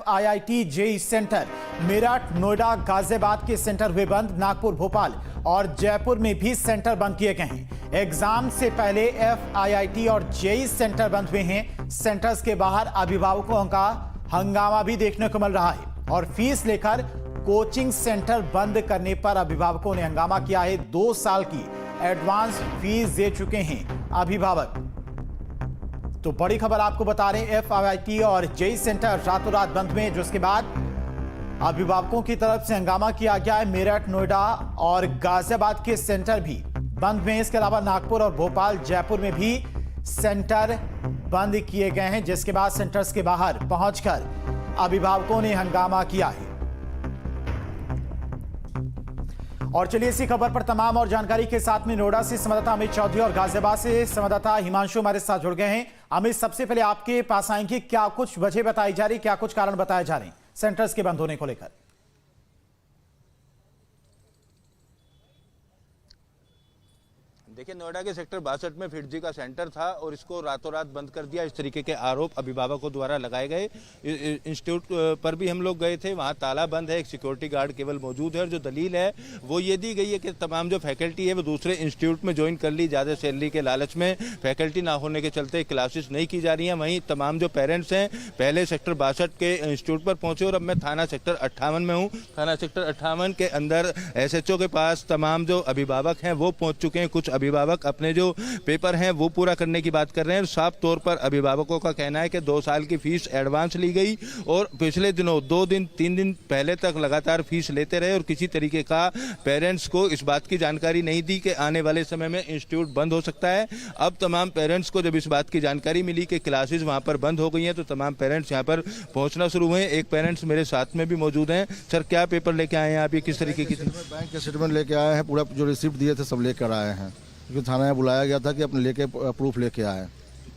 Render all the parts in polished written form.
FIIT JEE centre Meerut, Noida, Ghaziabad के centre हुए बंद। नागपुर, भोपाल और जयपुर में भी सेंटर बंद किए गए हैं। एग्जाम से पहले FIIT और जेईई सेंटर बंद हुए हैं। सेंटर्स के बाहर अभिभावकों का हंगामा भी देखने को मिल रहा है और फीस लेकर कोचिंग सेंटर बंद करने पर अभिभावकों ने हंगामा किया है। 2 साल की एडवांस फीस दे चुके हैं अभिभावक। तो बड़ी खबर आपको बता रहे हैं, FIIT और जेईई सेंटर रातों रात बंद हुए, जिसके बाद अभिभावकों की तरफ से हंगामा किया गया है। मेरठ, नोएडा और गाजियाबाद के सेंटर भी बंद हुए। इसके अलावा नागपुर और भोपाल, जयपुर में भी सेंटर बंद किए गए हैं, जिसके बाद सेंटर्स के बाहर पहुंचकर अभिभावकों ने हंगामा किया है। और चलिए इसी खबर पर तमाम और जानकारी के साथ में नोएडा से संवाददाता अमित चौधरी और गाजियाबाद से संवाददाता हिमांशु हमारे साथ जुड़ गए हैं। अमित, सबसे पहले आपके पास आएंगे, क्या कुछ वजह बताई जा रही, क्या कुछ कारण बताए जा रहे हैं सेंटर्स के बंद होने को लेकर? देखिए, नोएडा के सेक्टर 62 में FIIT का सेंटर था और इसको रातों रात बंद कर दिया, इस तरीके के आरोप अभिभावकों द्वारा लगाए गए। इंस्टीट्यूट पर भी हम लोग गए थे, वहाँ ताला बंद है, एक सिक्योरिटी गार्ड केवल मौजूद है और जो दलील है वो ये दी गई है कि तमाम जो फैकल्टी है वो दूसरे इंस्टीट्यूट में ज्वाइन कर ली, ज़्यादा सैलरी के लालच में फैकल्टी ना होने के चलते क्लासेस नहीं की जा रही हैं। वहीं तमाम जो पेरेंट्स हैं पहले सेक्टर 62 के इंस्टीट्यूट पर पहुँचे और अब मैं थाना सेक्टर 58 में हूँ। थाना सेक्टर 58 के अंदर SHO के पास तमाम जो अभिभावक हैं वो पहुँच चुके हैं। कुछ अभिभावक अपने जो पेपर हैं वो पूरा करने की बात कर रहे हैं। साफ तौर पर अभिभावकों का कहना है कि 2 साल की फीस एडवांस ली गई और पिछले दिनों 2 दिन 3 दिन पहले तक लगातार फीस लेते रहे और किसी तरीके का पेरेंट्स को इस बात की जानकारी नहीं दी कि आने वाले समय में इंस्टीट्यूट बंद हो सकता है। अब तमाम पेरेंट्स को जब इस बात की जानकारी मिली कि क्लासेस वहां पर बंद हो गई हैं तो तमाम पेरेंट्स यहां पर पहुंचना शुरू हुए। एक पेरेंट्स मेरे साथ में भी मौजूद हैं। सर, क्या पेपर लेके आए हैं आप? ये किस तरीके की? बैंक के स्टेटमेंट लेके आए हैं, पूरा जो रिसिप्ट दिए थे सब लेकर आए हैं, क्योंकि थाना में बुलाया गया था कि अपने लेके प्रूफ लेके आए।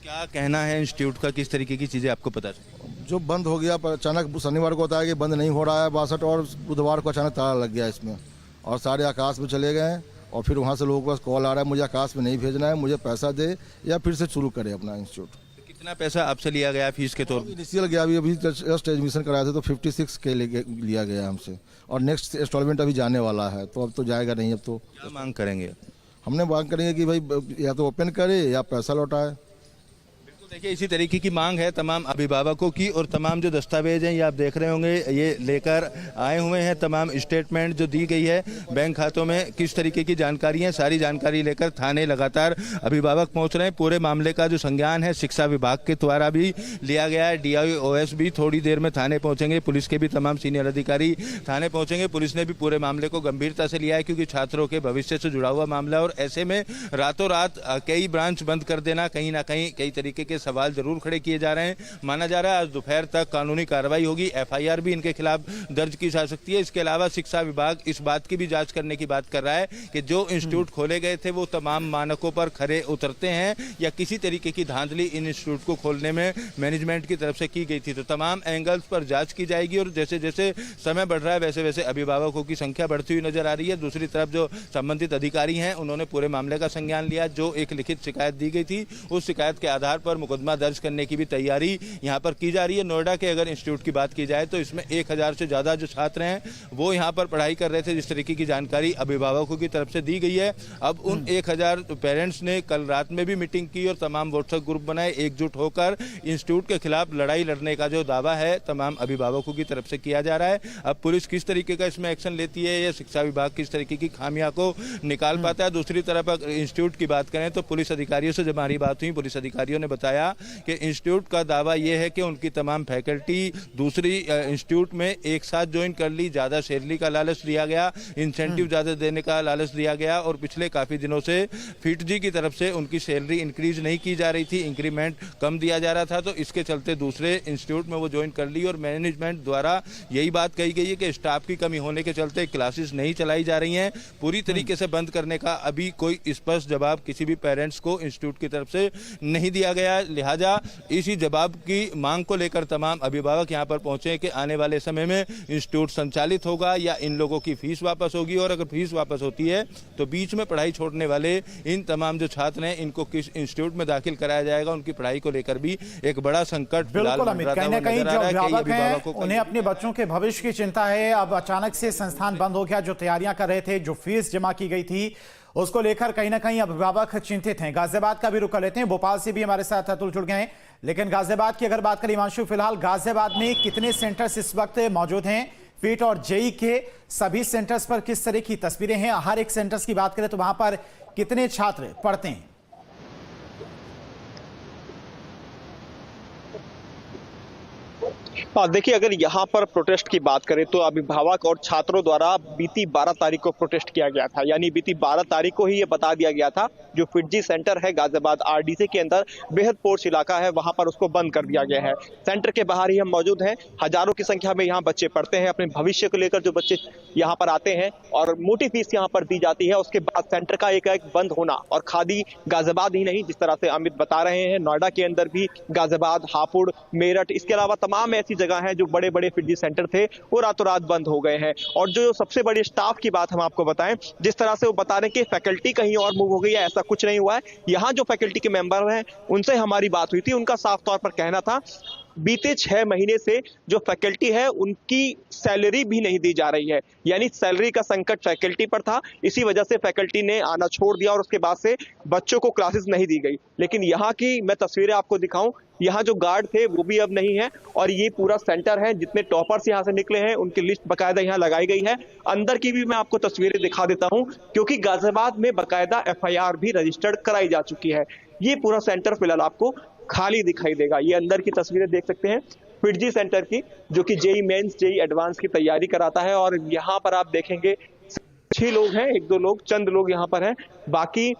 क्या कहना है इंस्टीट्यूट का, किस तरीके की चीज़ें आपको पता चली? जो बंद हो गया, पर अचानक शनिवार को बताया कि बंद नहीं हो रहा है 62 और बुधवार को अचानक ताला लग गया इसमें और सारे आकाश में चले गए। और फिर वहाँ से लोगों के पास कॉल आ रहा है, मुझे आकाश में नहीं भेजना है, मुझे पैसा दे या फिर से शुरू करे अपना इंस्टीट्यूट। कितना पैसा आपसे लिया गया फीस के तौर पर? इनिशियल गया, अभी जस्ट एडमिशन कराए थे तो 56 के लिया गया हमसे और नेक्स्ट इंस्टॉलमेंट अभी जाने वाला है, तो अब तो जाएगा नहीं। अब तो क्या मांग करेंगे? हमने मांग करेंगे कि भाई या तो ओपन करे या पैसा लौटाए। देखिए, इसी तरीके की मांग है तमाम अभिभावकों की और तमाम जो दस्तावेज हैं ये आप देख रहे होंगे, ये लेकर आए हुए हैं। तमाम स्टेटमेंट जो दी गई है बैंक खातों में किस तरीके की जानकारी है, सारी जानकारी लेकर थाने लगातार अभिभावक पहुंच रहे हैं। पूरे मामले का जो संज्ञान है शिक्षा विभाग के द्वारा भी लिया गया है। DIOS भी थोड़ी देर में थाने पहुंचेंगे, पुलिस के भी तमाम सीनियर अधिकारी थाने पहुंचेंगे। पुलिस ने भी पूरे मामले को गंभीरता से लिया है क्योंकि छात्रों के भविष्य से जुड़ा हुआ मामला है और ऐसे में रातों रात कई ब्रांच बंद कर देना कहीं ना कहीं कई तरीके के सवाल जरूर खड़े किए जा रहे हैं। माना जा रहा है आज दोपहर तक कानूनी कार्रवाई होगी, FIR भी इनके खिलाफ दर्ज की जा सकती है। इसके अलावा शिक्षा विभाग इस बात की भी जांच करने की बात कर रहा है कि जो इंस्टीट्यूट खोले गए थे वो तमाम मानकों पर खरे उतरते हैं या किसी तरीके की धांधली इन इंस्टीट्यूट को खोलने में मैनेजमेंट की तरफ से की गई थी। तो तमाम एंगल्स पर जांच की जाएगी और जैसे जैसे समय बढ़ रहा है वैसे वैसे अभिभावकों की संख्या बढ़ती हुई नजर आ रही है। दूसरी तरफ जो संबंधित अधिकारी हैं उन्होंने पूरे मामले का संज्ञान लिया। जो एक लिखित शिकायत दी गई थी उस शिकायत के आधार पर मुकदमा दर्ज करने की भी तैयारी यहां पर की जा रही है। नोएडा के अगर इंस्टीट्यूट की बात की जाए तो इसमें 1000 से ज्यादा जो छात्र हैं वो यहां पर पढ़ाई कर रहे थे, जिस तरीके की जानकारी अभिभावकों की तरफ से दी गई है। अब उन 1000 पेरेंट्स ने कल रात में भी मीटिंग की और तमाम व्हाट्सएप ग्रुप बनाए, एकजुट होकर इंस्टीट्यूट के खिलाफ लड़ाई लड़ने का जो दावा है तमाम अभिभावकों की तरफ से किया जा रहा है। अब पुलिस किस तरीके का इसमें एक्शन लेती है या शिक्षा विभाग किस तरीके की खामियां को निकाल पाता है। दूसरी तरफ अगर इंस्टीट्यूट की बात करें तो पुलिस अधिकारियों से जब हमारी बात हुई, पुलिस अधिकारियों ने बताया कि इंस्टीट्यूट का दावा यह है कि उनकी तमाम फैकल्टी दूसरी इंस्टीट्यूट में एक साथ ज्वाइन कर ली, ज़्यादा सैलरी का लालच दिया गया, इंसेंटिव ज़्यादा देने का लालच दिया गया और पिछले काफ़ी दिनों से FIIT की तरफ से उनकी सैलरी इंक्रीज नहीं की जा रही थी, इंक्रीमेंट कम दिया जा रहा था। तो इसके चलते दूसरे इंस्टीट्यूट में वो ज्वाइन कर ली और मैनेजमेंट द्वारा यही बात कही गई है कि स्टाफ की कमी होने के चलते क्लासेस नहीं चलाई जा रही हैं। पूरी तरीके से बंद करने का अभी कोई स्पष्ट जवाब किसी भी पेरेंट्स को इंस्टीट्यूट की तरफ से नहीं दिया गया। लिहाजा इसी जवाब की मांग को लेकर तमाम अभिभावक यहाँ पर पहुंचे कि आने वाले समय में इंस्टीट्यूट संचालित होगा या इन लोगों की फीस वापस होगी, और अगर फीस वापस होती है तो बीच में पढ़ाई छोड़ने वाले इन तमाम जो छात्र हैं इनको किस इंस्टीट्यूट में दाखिल कराया जाएगा, उनकी पढ़ाई को लेकर भी एक बड़ा संकट बिल्कुल अमित, कहीं ना कहीं जो अभिभावक हैं उन्हें अपने बच्चों के भविष्य की चिंता है। अब अचानक से संस्थान बंद हो गया, जो तैयारियां कर रहे थे, जो फीस जमा की गई थी, उसको लेकर कहीं ना कहीं अभिभावक चिंतित हैं। गाजियाबाद का भी रुख कर लेते हैं, भोपाल से भी हमारे साथ अतुल जुड़ गए हैं। लेकिन गाजियाबाद की अगर बात करें हिमांशु, फिलहाल गाजियाबाद में कितने सेंटर्स इस वक्त मौजूद हैं? फीट और जेई के सभी सेंटर्स पर किस तरह की तस्वीरें हैं? हर एक सेंटर्स की बात करें तो वहां पर कितने छात्र पढ़ते हैं? देखिए, अगर यहाँ पर प्रोटेस्ट की बात करें तो अभिभावक और छात्रों द्वारा बीती 12 तारीख को प्रोटेस्ट किया गया था। यानी बीती 12 तारीख को ही ये बता दिया गया था जो फिटजी सेंटर है गाजियाबाद आरडीसी के अंदर बेहद पोर्स इलाका है, वहां पर उसको बंद कर दिया गया है। सेंटर के बाहर ही हम मौजूद हैं, हजारों की संख्या में यहाँ बच्चे पढ़ते हैं। अपने भविष्य को लेकर जो बच्चे यहाँ पर आते हैं और मोटी फीस यहाँ पर दी जाती है, उसके बाद सेंटर का एक बंद होना। और खादी गाजियाबाद ही नहीं, जिस तरह से अमित बता रहे हैं, नोएडा के अंदर भी गाजियाबाद, हापुड़, मेरठ, इसके अलावा तमाम ऐसी जगह है जो बड़े बड़े फिटजी सेंटर थे वो रातों रात बंद हो गए हैं। और जो सबसे बड़ी स्टाफ की बात हम आपको बताएं, जिस तरह से वो बता रहे हैं कि फैकल्टी कहीं और मूव हो गई है, ऐसा कुछ नहीं हुआ है। यहाँ जो फैकल्टी के मेंबर हैं उनसे हमारी बात हुई थी, उनका साफ तौर पर कहना था बीते 6 महीने से जो फैकल्टी है उनकी सैलरी भी नहीं दी जा रही है। यानी सैलरी का संकट फैकल्टी पर था, इसी वजह से फैकल्टी ने आना छोड़ दिया और उसके बाद से बच्चों को क्लासेस नहीं दी गई। लेकिन यहाँ की मैं तस्वीरें आपको दिखाऊं, यहाँ जो गार्ड थे वो भी अब नहीं है और ये पूरा सेंटर है, जितने टॉपर्स यहाँ से निकले हैं उनकी लिस्ट बकायदा यहाँ लगाई गई है। अंदर की भी मैं आपको तस्वीरें दिखा देता हूँ, क्योंकि गाजियाबाद में बकायदा FIR भी रजिस्टर्ड कराई जा चुकी है। ये पूरा सेंटर फिलहाल आपको खाली दिखाई देगा। ये अंदर की तस्वीरें देख सकते हैं फिटजी सेंटर की, जो कि जेई मेंस, जेई एडवांस की तैयारी कराता है। और यहाँ पर आप देखेंगे 6 लोग हैं, 1-2 लोग, चंद लोग यहाँ पर हैं। बाकी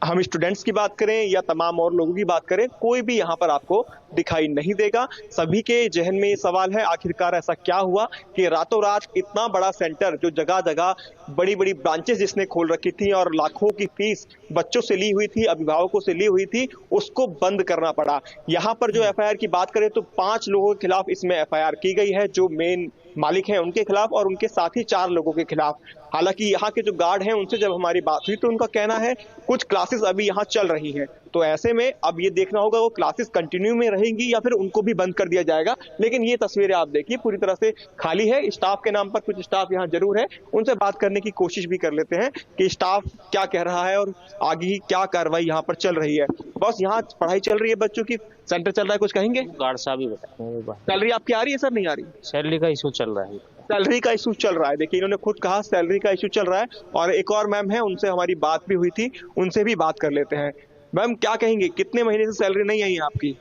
हम स्टूडेंट्स की बात करें या तमाम और लोगों की बात करें, कोई भी यहाँ पर आपको दिखाई नहीं देगा। सभी के जहन में ये सवाल है, आखिरकार ऐसा क्या हुआ कि रातों रात इतना बड़ा सेंटर, जो जगह जगह बड़ी बड़ी ब्रांचेस जिसने खोल रखी थी और लाखों की फीस बच्चों से ली हुई थी, अभिभावकों से ली हुई थी, उसको बंद करना पड़ा। यहाँ पर जो FIR की बात करें तो 5 लोगों के खिलाफ इसमें FIR की गई है, जो मेन मालिक हैं उनके खिलाफ और उनके साथ ही 4 लोगों के खिलाफ। हालांकि यहाँ के जो गार्ड हैं उनसे जब हमारी बात हुई तो उनका कहना है कुछ क्लासेस अभी यहाँ चल रही हैं, तो ऐसे में अब ये देखना होगा वो क्लासेस कंटिन्यू में रहेंगी या फिर उनको भी बंद कर दिया जाएगा। लेकिन ये तस्वीरें आप देखिए पूरी तरह से खाली है। स्टाफ के नाम पर कुछ स्टाफ यहाँ जरूर है, उनसे बात करने की कोशिश भी कर लेते हैं कि स्टाफ क्या कह रहा है और आगे क्या कार्रवाई यहाँ पर चल रही है। बस यहाँ पढ़ाई चल रही है बच्चों की, सेंटर चल रहा है, कुछ कहेंगे? गार्ड साहब ही बताएंगे। सैलरी आपकी आ रही है सर, नहीं आ रही? सैलरी का इशू चल रहा है। सैलरी का इशू चल रहा है, देखिए इन्होंने खुद कहा सैलरी का इशू चल रहा है। और एक और मैम है, उनसे हमारी बात भी हुई थी, उनसे भी बात कर लेते हैं। मैम क्या कहेंगे, कितने महीने से सैलरी नहीं आई है आपकी?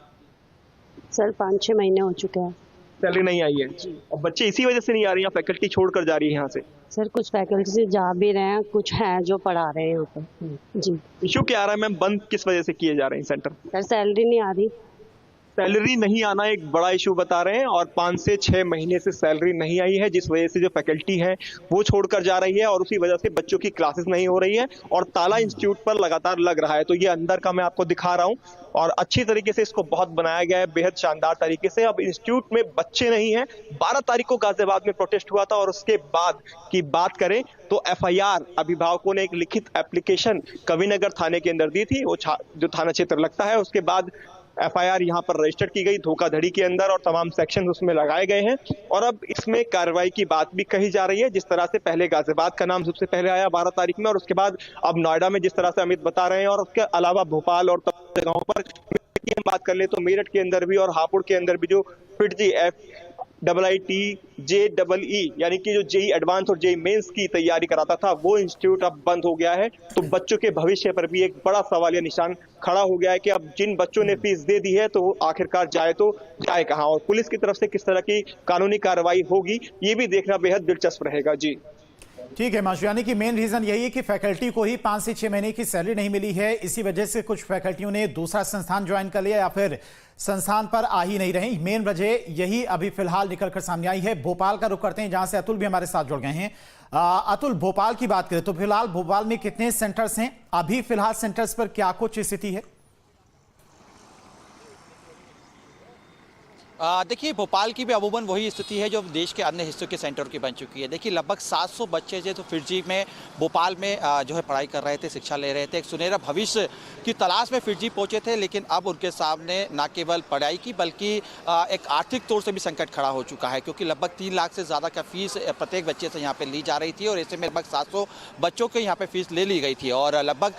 सर 5-6 महीने हो चुके हैं। सैलरी नहीं आई है और बच्चे इसी वजह से नहीं आ रही हैं, फैकल्टी छोड़कर जा रही है यहाँ से? सर कुछ फैकल्टी से जा भी रहे हैं, कुछ हैं जो पढ़ा रहे हैं यहाँ पर। जी। इशू क्या आ रहा है मैम, बंद किस वजह से किए जा रहे हैं सेंटर? सर सैलरी नहीं आ रही। सैलरी नहीं आना एक बड़ा इशू बता रहे हैं और 5 से 6 महीने से सैलरी नहीं आई है, जिस वजह से जो फैकल्टी है वो छोड़कर जा रही है और उसी वजह से बच्चों की क्लासेस नहीं हो रही है और ताला इंस्टीट्यूट पर लगातार लग रहा है। तो ये अंदर का मैं आपको दिखा रहा हूँ और अच्छी तरीके से इसको बहुत बनाया गया है, बेहद शानदार तरीके से। अब इंस्टीट्यूट में बच्चे नहीं है। 12 तारीख को गाजियाबाद में प्रोटेस्ट हुआ था और उसके बाद की बात करें तो FIR अभिभावकों ने एक लिखित एप्लीकेशन कविनगर थाने के अंदर दी थी, वो जो थाना क्षेत्र लगता है, उसके बाद FIR यहाँ पर रजिस्टर की गई धोखाधड़ी के अंदर और तमाम सेक्शन उसमें लगाए गए हैं। और अब इसमें कार्रवाई की बात भी कही जा रही है, जिस तरह से पहले गाजियाबाद का नाम सबसे पहले आया 12 तारीख में और उसके बाद अब नोएडा में जिस तरह से अमित बता रहे हैं, और उसके अलावा भोपाल और तमाम जगहों पर हम बात कर ले तो मेरठ के अंदर भी और हापुड़ के अंदर भी जो फिटजी FIITJEE यानी कि जो जेई एडवांस और जेई मेंस की तैयारी कराता था वो इंस्टीट्यूट अब बंद हो गया है। तो बच्चों के भविष्य पर भी एक बड़ा सवालिया निशान खड़ा हो गया है कि अब जिन बच्चों ने फीस दे दी है तो वो आखिरकार जाए तो जाए कहाँ, और पुलिस की तरफ से किस तरह की कानूनी कार्रवाई होगी ये भी देखना बेहद दिलचस्प रहेगा। जी ठीक है माशू, यानी कि मेन रीजन यही है कि फैकल्टी को ही 5 से 6 महीने की सैलरी नहीं मिली है, इसी वजह से कुछ फैकल्टियों ने दूसरा संस्थान ज्वाइन कर लिया या फिर संस्थान पर आ ही नहीं रहे। मेन वजह यही अभी फिलहाल निकलकर सामने आई है। भोपाल का रुख करते हैं, जहां से अतुल भी हमारे साथ जुड़ गए हैं। अतुल, भोपाल की बात करें तो फिलहाल भोपाल में कितने सेंटर्स हैं? अभी फिलहाल सेंटर्स पर क्या कुछ स्थिति है? देखिए, भोपाल की भी अमूमन वही स्थिति है जो देश के अन्य हिस्सों के सेंटर की बन चुकी है। देखिए, लगभग 700 बच्चे जो तो फिरजी में भोपाल में जो है पढ़ाई कर रहे थे, शिक्षा ले रहे थे, एक सुनहरा भविष्य की तलाश में फिरजी पहुंचे थे। लेकिन अब उनके सामने न केवल पढ़ाई की बल्कि एक आर्थिक तौर से भी संकट खड़ा हो चुका है, क्योंकि लगभग 3 लाख से ज़्यादा का फीस प्रत्येक बच्चे से यहाँ पे ली जा रही थी और ऐसे में लगभग 700 बच्चों के यहाँ पे फीस ले ली गई थी और लगभग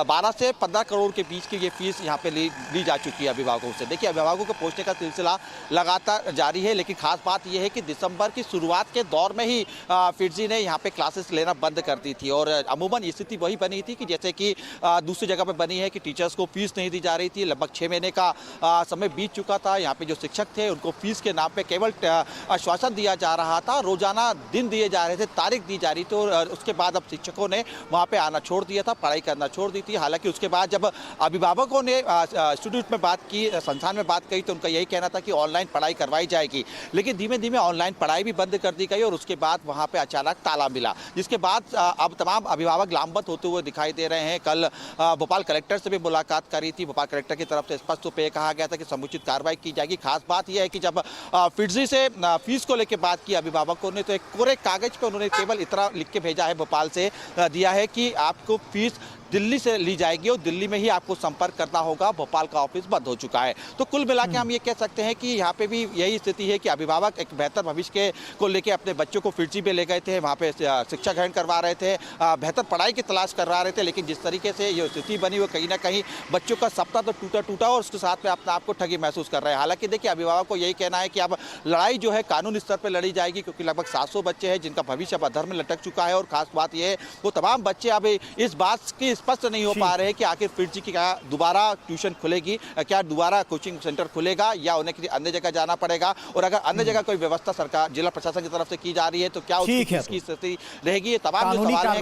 12 से 15 करोड़ के बीच की ये फीस यहाँ पे ली जा चुकी है अभिभावकों से। देखिए, अभिभावकों को पहुँचने का सिलसिला लगातार जारी है, लेकिन खास बात यह है कि दिसंबर की शुरुआत के दौर में ही फिरजी ने यहाँ पे क्लासेस लेना बंद कर दी थी और अमूमन स्थिति वही बनी थी कि जैसे कि दूसरी जगह पे बनी है कि टीचर्स को फीस नहीं दी जा रही थी। लगभग 6 महीने का समय बीत चुका था। यहाँ पे जो शिक्षक थे उनको फीस के नाम पे केवल आश्वासन दिया जा रहा था, रोजाना दिन दिए जा रहे थे, तारीख दी जा रही थी और उसके बाद अब शिक्षकों ने वहाँ पे आना छोड़ दिया था, पढ़ाई करना छोड़ दी थी। हालांकि उसके बाद जब अभिभावकों ने इंस्टीट्यूट में बात की, संस्थान में बात कही, तो उनका यही कहना था कि ऑनलाइन पढ़ाई करवाई जाएगी। लेकिन धीमे धीमे ऑनलाइन पढ़ाई भी बंद कर दी गई और उसके बाद वहाँ पे अचानक ताला मिला, जिसके बाद अब तमाम अभिभावक लामबंद होते हुए दिखाई दे रहे हैं। कल भोपाल कलेक्टर से भी मुलाकात करी थी। भोपाल कलेक्टर की तरफ से स्पष्ट रूप से कहा गया था कि समुचित कार्रवाई की जाएगी। खास बात यह है कि जब फिरजी से फीस को लेकर बात की अभिभावकों ने, तो एक कोरे कागज पर उन्होंने केवल इतना लिख के भेजा है, भोपाल से दिया है कि आपको फीस दिल्ली से ली जाएगी और दिल्ली में ही आपको संपर्क करना होगा। भोपाल का ऑफिस बंद हो चुका है। तो कुल मिलाकर हम ये कह सकते हैं कि यहाँ पे भी यही स्थिति है कि अभिभावक एक बेहतर भविष्य को लेकर अपने बच्चों को फिरजी पे ले गए थे, वहाँ पे शिक्षा ग्रहण करवा रहे थे, बेहतर पढ़ाई की तलाश करवा रहे थे। लेकिन जिस तरीके से ये स्थिति बनी वो कहीं ना कहीं बच्चों का सपना तो टूटा और उसके साथ में अपने आप को ठगी महसूस कर रहे हैं। हालांकि देखिए, अभिभावक को यही कहना है कि अब लड़ाई जो है कानूनी स्तर पर लड़ी जाएगी, क्योंकि लगभग 700 बच्चे हैं जिनका भविष्य अब अधर में लटक चुका है। और खास बात यह है वो तमाम बच्चे अब इस बात की स्पष्ट नहीं हो पा रहे हैं कि आखिर फिरजी की क्या दोबारा ट्यूशन खुलेगी, क्या दोबारा कोचिंग सेंटर खुलेगा या उन्हें किसी अन्य जगह जाना पड़ेगा। और अगर अन्य जगह कोई व्यवस्था सरकार जिला प्रशासन की तरफ से की जा रही है तो क्या उसकी स्थिति रहेगी। ये तमाम जो सवाल है